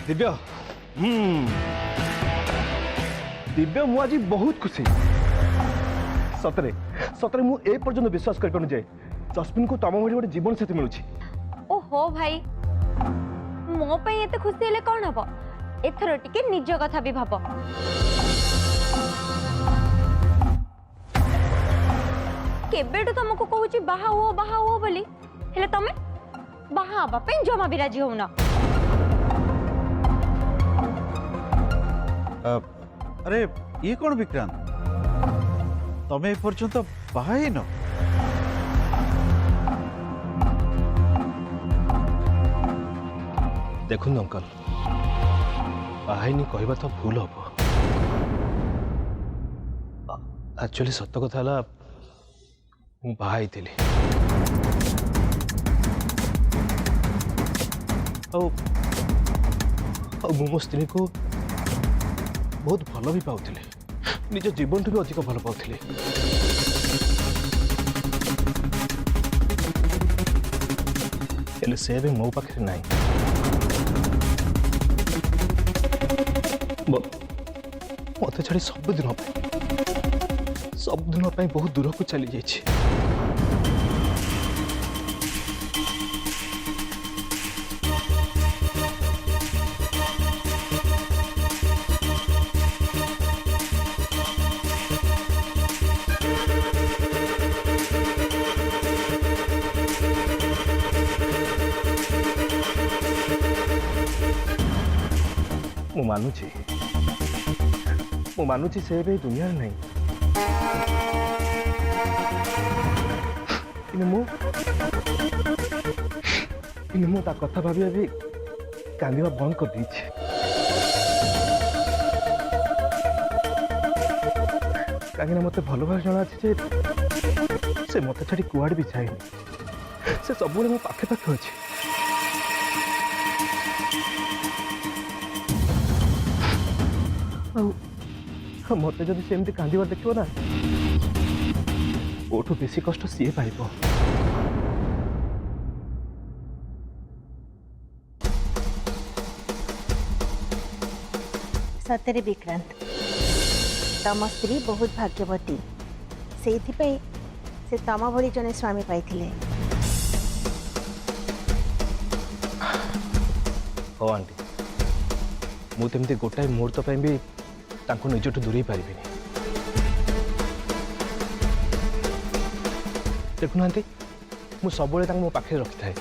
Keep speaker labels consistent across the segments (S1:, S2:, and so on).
S1: दिव्य दिव्य मु आज बहुत खुशी सतरे सतरे मु ए पर्यंत विश्वास कर जाए जस्मिन को तम भली गोटे जीवन साथी मिलूची।
S2: ओहो भाई मो पे एते खुशी हेले कौन हबो एथरो टिके निज कथा भी भाबो। केबेटू तुमको कहूची बाहा हो बोली हेले तमे बाहा हबा पे जमा भी राजी होना।
S3: अरे ये कौन विक्रांत तमे पर्यंत बाहे न
S1: देखुन अंकल बाहाईनी कहवा तो भूल हम एक्चुअली सत कथा बाहाई थी मो स्त्री को बहुत भल भी पाउली निज जीवन भी अधिक भल पाउली। से भी मो पाखे नहीं मत छाड़ी सबुदिन बहुत दूर को चली जाइए। मु मानुची से भी दुनिया नहीं मु कथा भाभी अभी कांदिबा बंद कर दीची। कहीं मत भल भाव जना से मत छाड़ी कुआड़ भी जाए से सब मो पाखे पाखे अच्छे। मत जब सेमती कांदार देखो ना ओठू बेसी कष्ट सी पाइब।
S4: सतरे विक्रांत तम स्त्री बहुत भाग्यवती से तम भली जने स्वामी पाइथिले।
S1: हाँ आंटी मुझे गोटाए मुहूर्त भी निजठू दूरे पारि देखुना मु सब मो पाखे रखी थाए।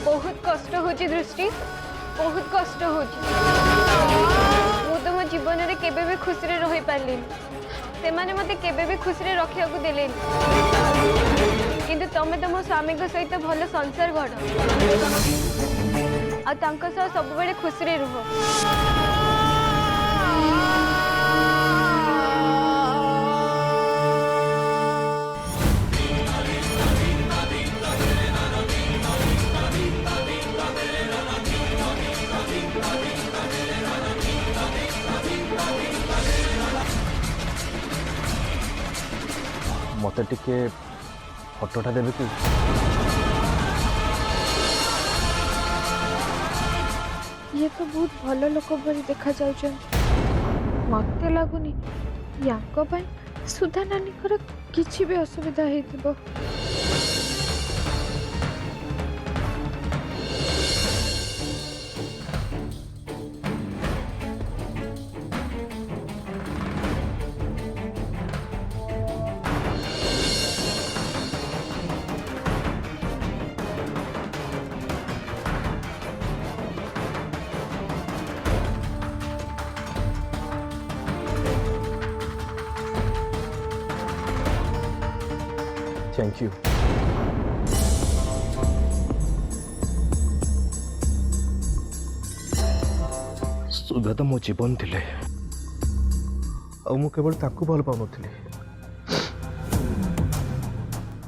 S2: बहुत कष्ट होची दृष्टि बहुत कष्ट होची मु तो मो जीवन रे केबे भी खुशी रे रही पारली से माने मते केबे भी खुशी रे रखिया को देले किंतु तमे तो मो स्वामी को सहित भलो संसार गढ़ आ तांका सह सब बेले खुशी रे रुह।
S1: मत टिके फटोटा देवे कि
S5: ये तो बहुत भल लोक भरी देखा जाउछन। मते लागुनी याको पई सुधा नानी कर किछि भी असुविधा हेतिबो।
S1: Thank you. सुधा तो मो जीवन थिले मु केवल ताकू भल पाउनथिली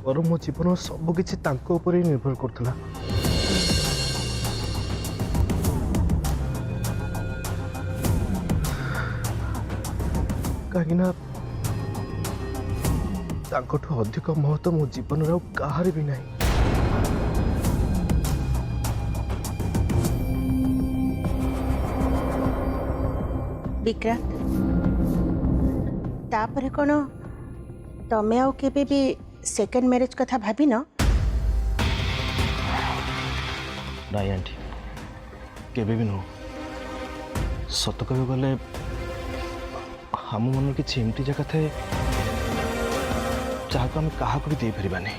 S1: और मो जीवन सब किछि तांको ऊपर ही निर्भर करथला। कहीं ना तांकठु अधिक महत्व मो जीवन रो काहार भी नहीं।
S4: विक्रांत तापर कौन तमे आउ केबे भी सेकंड मैरिज कथा भाभी न?
S1: नहीं आंटी केबे भी नो। सत कह गले हम मन किसी एमती जगह थे जहाँ को आम क्या भी दे पारानी।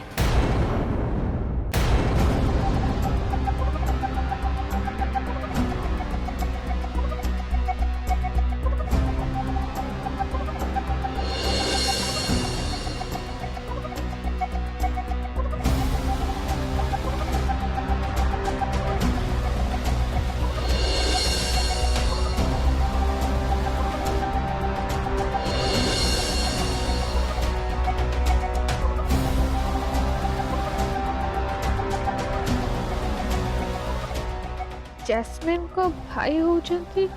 S5: जैस्मिन को भाई होचंती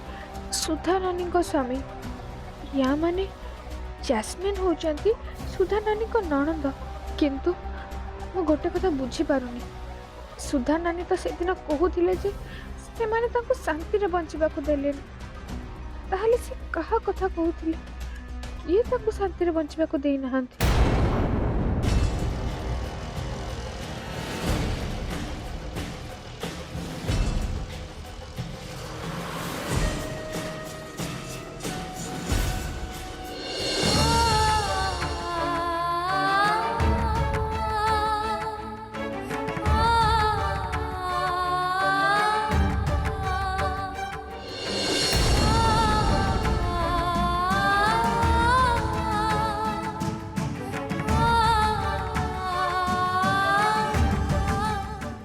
S5: सुधा नानी को स्वामी। या माने जैस्मिन होचंती सुधा नानी को नणंद। किंतु मु गोटे कथा बुझी पारुनी। सुधा नानी तो सेदिन कहूथिले जे से माने ताको शांति रे बंचिबा को देले। ताहले से कहा कथा कहूथिले ये ताको शांति रे बंचिबा को देई नहांती।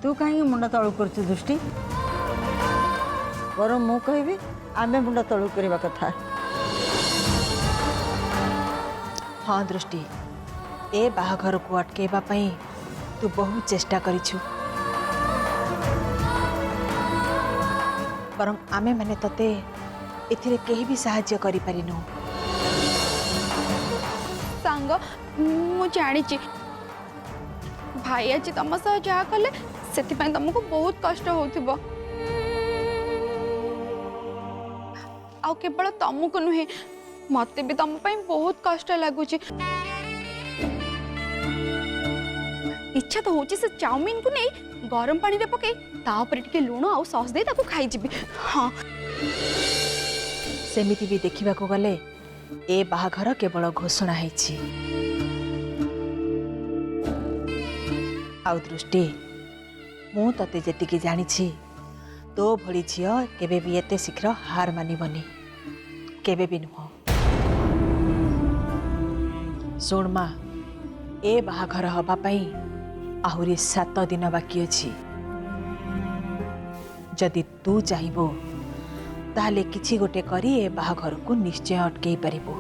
S6: तू कहीं मुंड तलू कर दृष्टि बर मु कहि आम मुंड तलू करने कथा।
S4: हाँ दृष्टि ए बाहाघर को अटकेबा पई तू बहुत चेष्टा करिछु बरं आमे माने तते एथिरे केही भी सहाय्य करि परिनु।
S7: सांग मु जानी भाई आज तुम सह जहाँ कले से तुमको बहुत कष्ट हो आ केवल तुमको नुहे मत भी तुम बहुत कष्ट लगुच। इच्छा तो होची से चाउमीन को नहीं गरम पानी रे पके तापर टिके लुण आ सॉस दे ताको खाई जीबी। हाँ
S4: सेमिति भी देखिबा को गले ए बाहाघर केवल घोषणा हैछि। आउ दृष्टि मु तते जेतिकी जानिछि तो भली झियो केबे भी एते शीघ्र हार मानिबनी केबे भी नुह। सुन मा ए बाहाघर हबा पई आहुरी 7 दिन बाकी अछि। जदि तू चाहबो ताहले किछि गोटे करी ए बाहाघर को निश्चय अटकई पारिबो।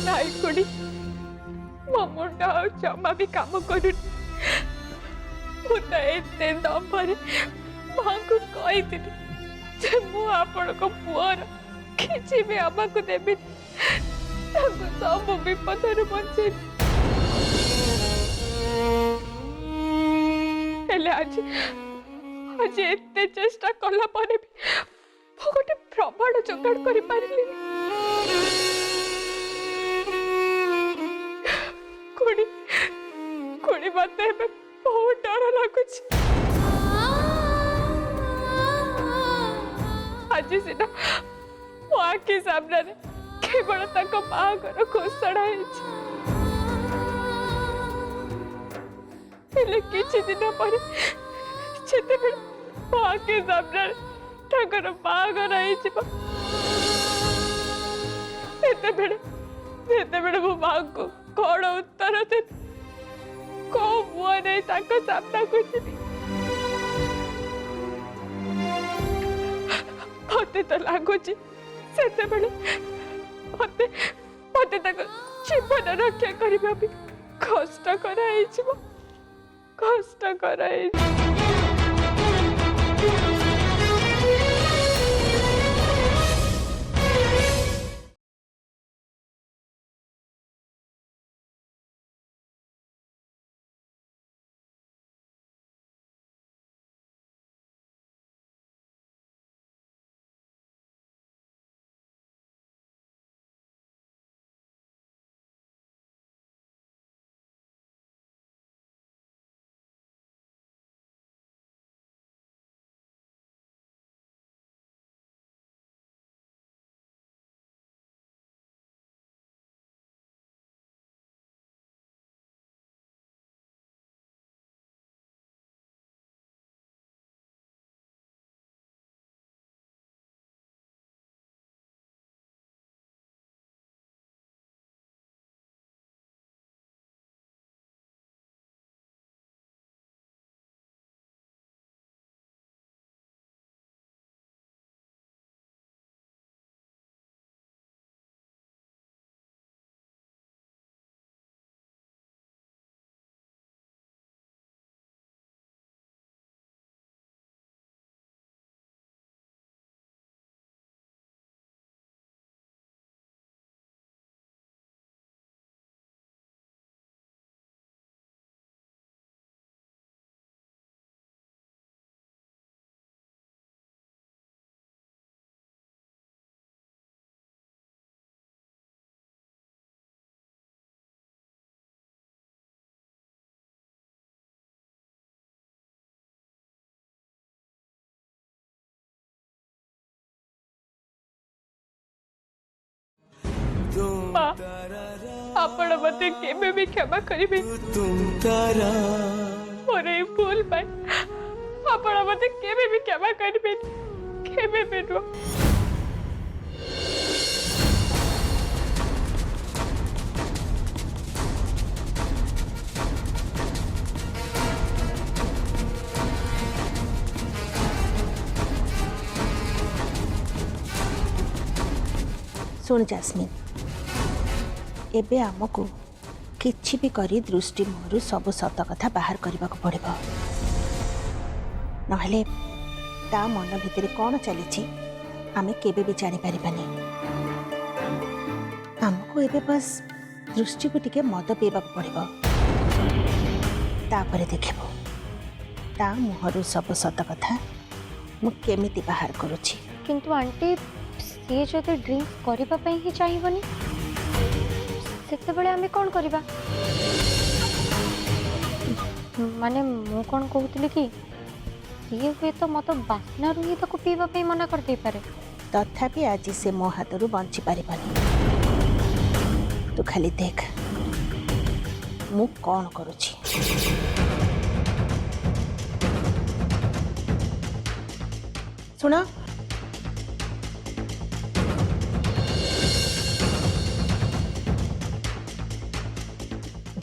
S5: नाई खुड़ी मो मुंडा और जमा भी काम करू एते दम पर माँ को कही जे मु आपण को पुअर किछि भी आमा को देबी सब विपदर बचे। आज आज एते चेष्टा कला परे भी गोटे प्रमाण जोगाड़ कर पारिली कुड़ी कुड़ी मत बहुत डर लगुच। आज सीना मो आखि सामने केवल बाहागर घोषणा किछि दिन पर माँ के सामने बाहागर मो माँ को कौन उत्तर दे को मुह नहीं सामना को मत तो लगुच से मत जीवन रक्षा करने भी कष्टकर कष्टकर। आपण मते केबे भी क्षमा करिबे मोरे भूल पाए आपण मते केबे भी क्षमा करिबे केबे बेटो।
S4: सुन जास्मिन एबे आमको किछि भी करी दृष्टि मुहरु सब सत कथा बाहर करने को पड़िबो नहले ता मन भितर कौन चली आमे केबे भी जानी पारिबानी। आमको एबे बस दृष्टि को टिके मद पीवा पड़िबो तापरे देखिबो ता मुहरु सब सत कथा मु केमिति बाहर करूछि।
S2: किंतु आंटी सी जदि ड्रिंक करबा पई ही चाहिबनी सेते बेले आमे कोन करबा माने मु कोन कहउतली कि सी हुए तो मत बासना रु ही ताको पीवा पई मना कर दे पारे
S4: तथापि आज से मो हाथरू बंची पारिबानी। तू खाली देख मु कौन करूछि। सुना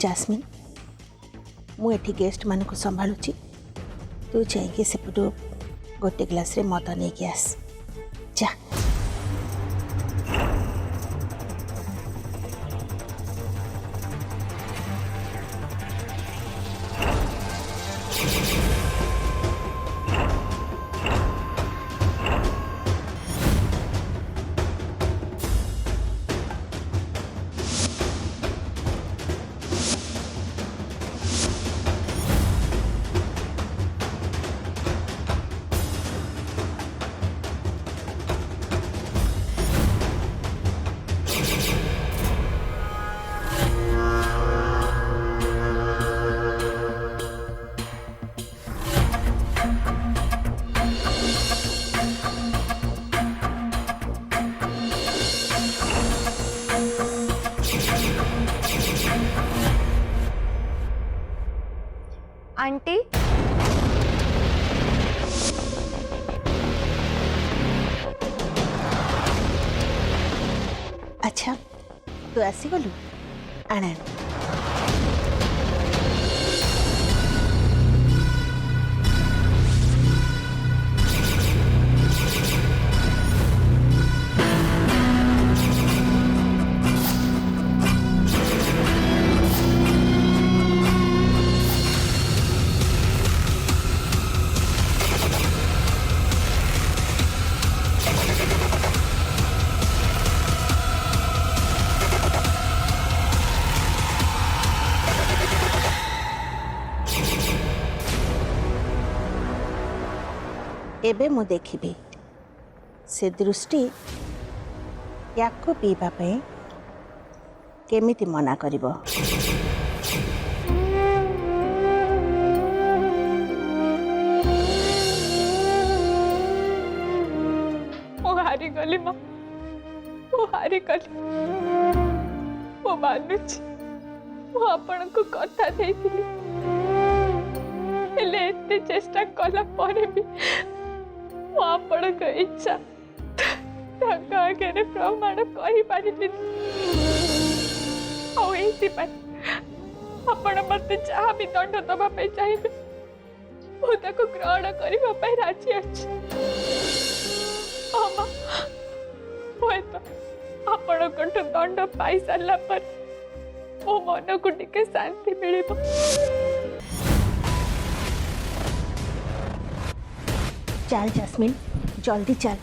S4: जास्मिन मु एठी गेस्ट मान को संभालुची तू जाइए सेपटू गोटे ग्लास रे मद नहीं कि आस जा।
S2: आंटी
S4: अच्छा तू आसी गलु आण एबे मु देखिबी से दृष्टि याको पीवा पे केमिति मना करिबो।
S5: मु हारी गली माँ, मु हारी गली। मु मानुची मु आपण को कथा देइथिली, हेले एते चेष्टा कला परे भी मु आपण को इच्छा ताका आगे प्रमाण करि पारिली। और एति पर आपण मते जहाँ भी दंड दबा पे चाहिए मु ताको ग्रहण करबा पे राजी अछि। आमा होय तो आपण कंठ दंड पाई सारला पर मो मन को टिके शांति मिलिबो।
S4: चल जैस्मिन जल्दी चल,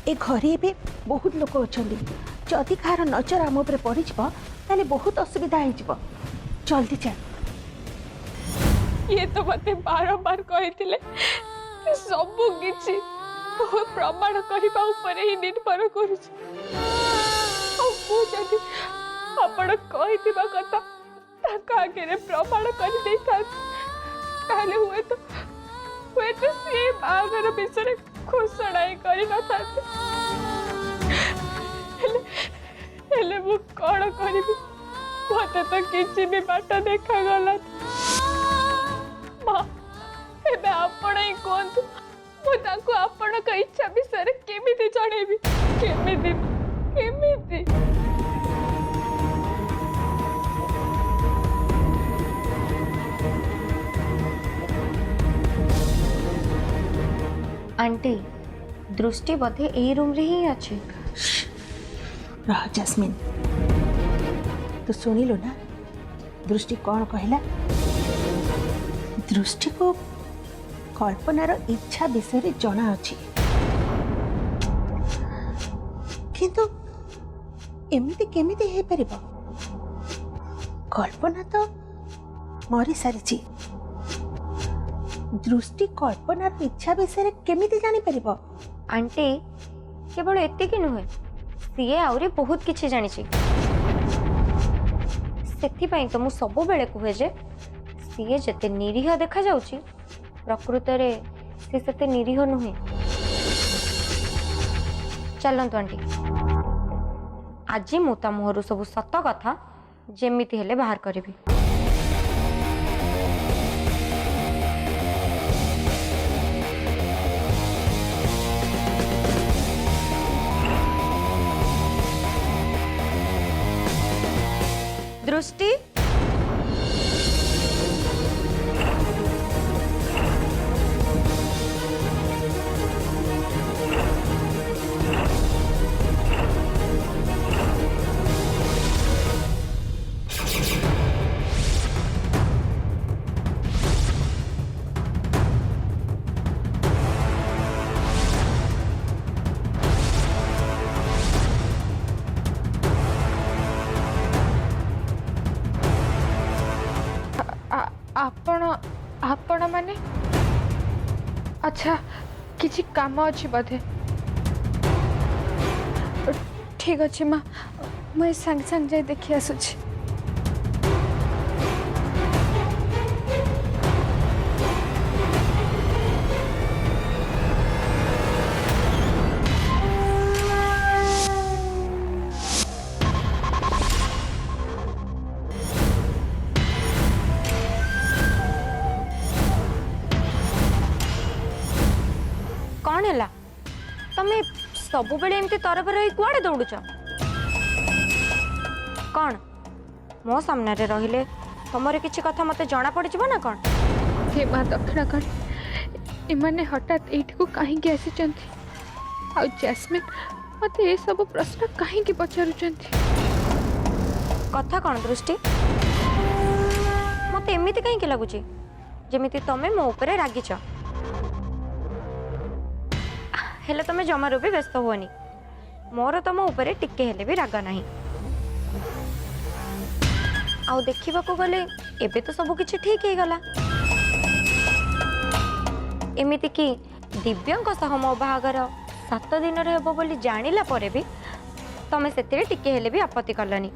S4: ए घरे भी बहुत लोक अच्छा जदि कहार नजर आम उपर पड़ ताले बहुत असुविधा हो। जल्दी चल।
S5: ये तो मते बारंबार कहिथिले सबु किछि प्रमाण करबा ऊपर ही निर्भर करूछि। मु जदि आपण कहिथिबा कथा ताका आगे प्रमाण कर देता ताले हुए तो से बागर विषय घोषणा कर मु कौन करी मत तो किसी भी बाट देखा गला। आपण ही कहतु मुझे आपण इच्छा विषय केमिति जणेबी केमिति केमिति।
S2: आंटी दृष्टि बोधे यही रूम रे ही अच्छे।
S4: रह जैस्मिन तो सुनिलु ना दृष्टि कौन कहला। दृष्टि को कल्पनार इच्छा विषय जना अछि किंतु एमिति केमिति हे परिबो। कल्पना तो मरी सारिछि, दृष्टि कल्पनार इच्छा विषय केमिति जानी परिबो।
S2: आंटी केवल एतिक नुहे सीए आउरी बहुत किछि जानी छी। सेथिपाई तो मु सब बेले कहे जे सीए जते निरीह देखा जाउची प्रकृत रे से सेते निरीह नुहे। चलंतु आंटी आज मु ता मोहरु सब सत कथा जेमिति हेले बाहर करिबी। दृष्टि
S5: आपण माने अच्छा किसी काम अच्छी बोधे ठीक अच्छे माँ मुझे सांगे सांगे जाए देखी आसुची
S8: कौन है तमें सब बेले एमती तरबर हो कुआड़े दौड़ुच कौन मो सामने रहिले तुमर किसी कथा मत जना पड़ ना कौन
S5: हे माँ दक्षिणाकाली इमाने हठात एठी को कहीं आसी आ जैस्मिन मत ये सब प्रश्न कहीं पचारुचंती
S8: कथा कौन दृष्टि मत एमती कहीं लगुच जमी तमें मो उपरे रागिच हेले तमें जमारू भी व्यस्त हुअनी मोर तुम उपरे टिके हेले भी राग नहीं आउ देखा गले एबे तो सब किछि ठीक ही गला एमिति कि दिव्यंक सह मो बाहागर 7 दिन रे हेबो बोली जानिला परे भी तमे सेतिरे टिके हेले भी आपत्ति कलनी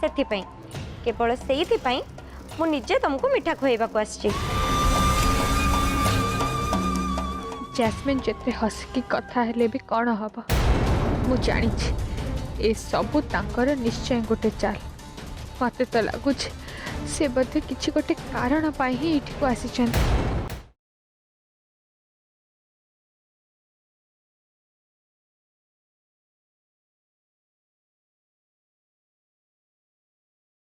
S8: सेथि पई केवल सेइथि पई मु निजे तुमको मिठा खुआइबा को आछि
S5: जैस्मिन जिते हसिकी कथा हेले भी कौन हम मु जानी ए सबू तांकर निश्चय गोटे चाल मत तो लगुच से बोधे किसी गोटे कारण ही एठी को आसी